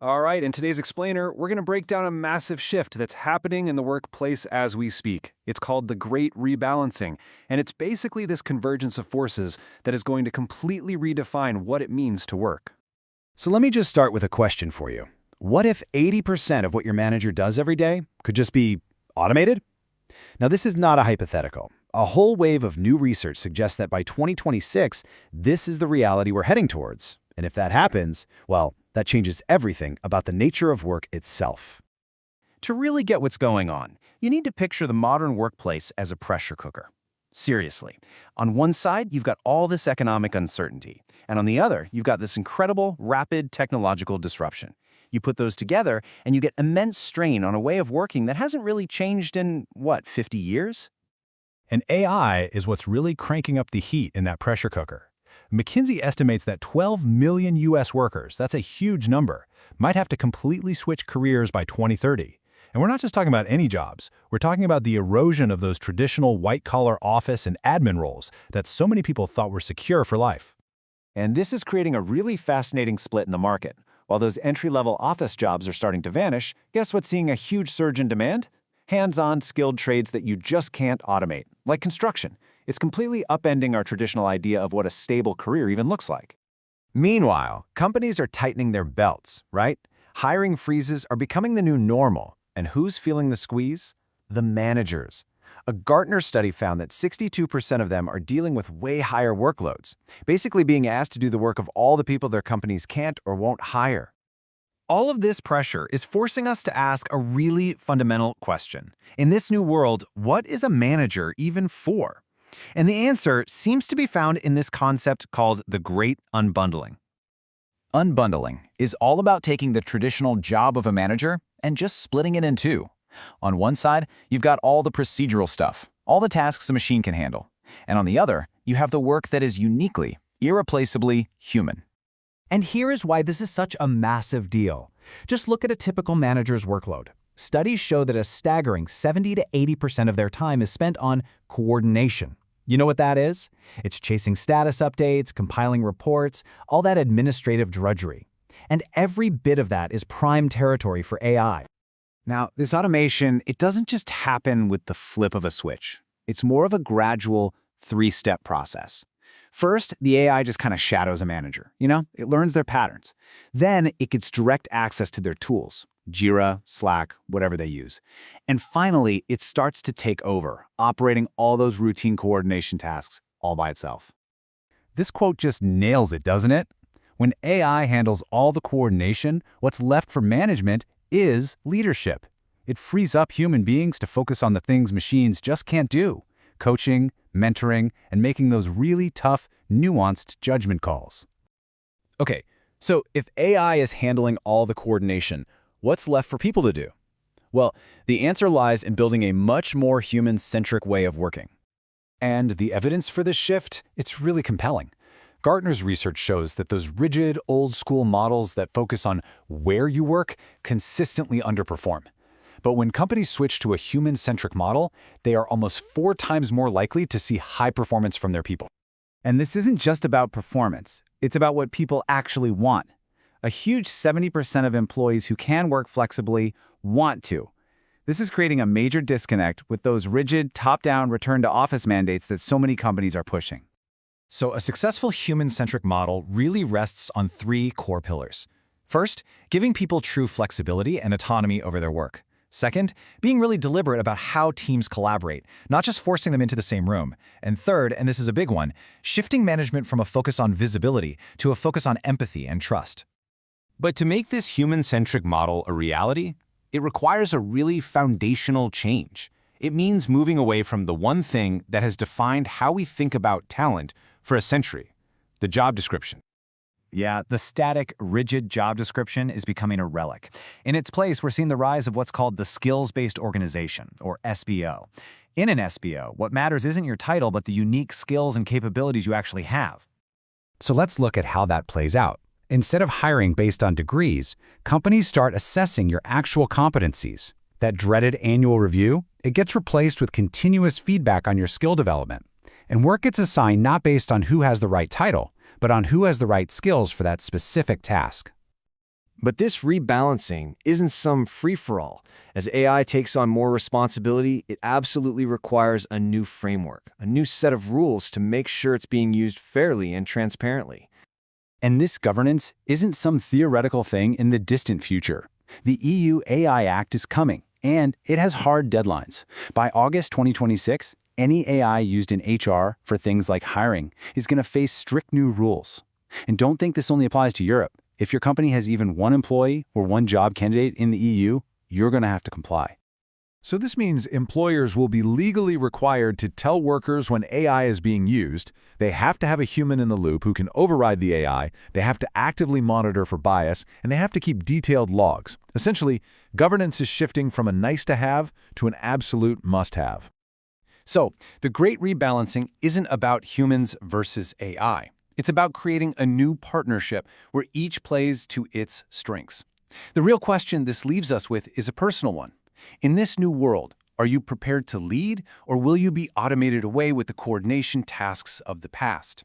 All right, in today's explainer, we're going to break down a massive shift that's happening in the workplace as we speak. It's called the Great Rebalancing, and it's basically this convergence of forces that is going to completely redefine what it means to work. So let me just start with a question for you. What if 80% of what your manager does every day could just be automated? Now, this is not a hypothetical. A whole wave of new research suggests that by 2026, this is the reality we're heading towards. And if that happens, well, that changes everything about the nature of work itself. To really get what's going on, you need to picture the modern workplace as a pressure cooker. Seriously, on one side, you've got all this economic uncertainty, and on the other, you've got this incredible, rapid technological disruption. You put those together, and you get immense strain on a way of working that hasn't really changed in, 50 years? And AI is what's really cranking up the heat in that pressure cooker. McKinsey estimates that 12 million U.S. workers, that's a huge number, might have to completely switch careers by 2030. And we're not just talking about any jobs. We're talking about the erosion of those traditional white-collar office and admin roles that so many people thought were secure for life. And this is creating a really fascinating split in the market. While those entry-level office jobs are starting to vanish, guess what's seeing a huge surge in demand? Hands-on, skilled trades that you just can't automate, like construction. It's completely upending our traditional idea of what a stable career even looks like. Meanwhile, companies are tightening their belts, right? Hiring freezes are becoming the new normal. And who's feeling the squeeze? The managers. A Gartner study found that 62% of them are dealing with way higher workloads, basically being asked to do the work of all the people their companies can't or won't hire. All of this pressure is forcing us to ask a really fundamental question. In this new world, what is a manager even for? And the answer seems to be found in this concept called the Great Unbundling. Unbundling is all about taking the traditional job of a manager and just splitting it in two. On one side, you've got all the procedural stuff, all the tasks a machine can handle. And on the other, you have the work that is uniquely, irreplaceably human. And here is why this is such a massive deal. Just look at a typical manager's workload. Studies show that a staggering 70 to 80% of their time is spent on coordination. You know what that is? It's chasing status updates, compiling reports, all that administrative drudgery. And every bit of that is prime territory for AI. Now, this automation, it doesn't just happen with the flip of a switch. It's more of a gradual, three-step process. First, the AI just kind of shadows a manager. It learns their patterns. Then it gets direct access to their tools, Jira, Slack, whatever they use. And finally, it starts to take over, operating all those routine coordination tasks all by itself. This quote just nails it, doesn't it? When AI handles all the coordination, what's left for management is leadership. It frees up human beings to focus on the things machines just can't do: coaching, mentoring, and making those really tough, nuanced judgment calls. Okay, so if AI is handling all the coordination, what's left for people to do? Well, the answer lies in building a much more human-centric way of working. And the evidence for this shift, it's really compelling. Gartner's research shows that those rigid, old-school models that focus on where you work consistently underperform. But when companies switch to a human-centric model, they are almost 4 times more likely to see high performance from their people. And this isn't just about performance. It's about what people actually want. A huge 70% of employees who can work flexibly want to. This is creating a major disconnect with those rigid, top-down return-to-office mandates that so many companies are pushing. So a successful human-centric model really rests on 3 core pillars. First, giving people true flexibility and autonomy over their work. Second, being really deliberate about how teams collaborate, not just forcing them into the same room. And third, and this is a big one, shifting management from a focus on visibility to a focus on empathy and trust. But to make this human-centric model a reality, it requires a really foundational change. It means moving away from the one thing that has defined how we think about talent for a century: the job description. Yeah, the static, rigid job description is becoming a relic. In its place, we're seeing the rise of what's called the skills-based organization, or SBO. In an SBO, what matters isn't your title, but the unique skills and capabilities you actually have. So let's look at how that plays out. Instead of hiring based on degrees, companies start assessing your actual competencies. That dreaded annual review, it gets replaced with continuous feedback on your skill development. And work gets assigned not based on who has the right title, but on who has the right skills for that specific task. But this rebalancing isn't some free-for-all. As AI takes on more responsibility, it absolutely requires a new framework, a new set of rules to make sure it's being used fairly and transparently. And this governance isn't some theoretical thing in the distant future. The EU AI Act is coming, and it has hard deadlines. By August 2026, any AI used in HR for things like hiring is going to face strict new rules. And don't think this only applies to Europe. If your company has even one employee or one job candidate in the EU, you're going to have to comply. So this means employers will be legally required to tell workers when AI is being used. They have to have a human in the loop who can override the AI, they have to actively monitor for bias, and they have to keep detailed logs. Essentially, governance is shifting from a nice-to-have to an absolute must-have. So, the great rebalancing isn't about humans versus AI. It's about creating a new partnership where each plays to its strengths. The real question this leaves us with is a personal one. In this new world, are you prepared to lead, or will you be automated away with the coordination tasks of the past?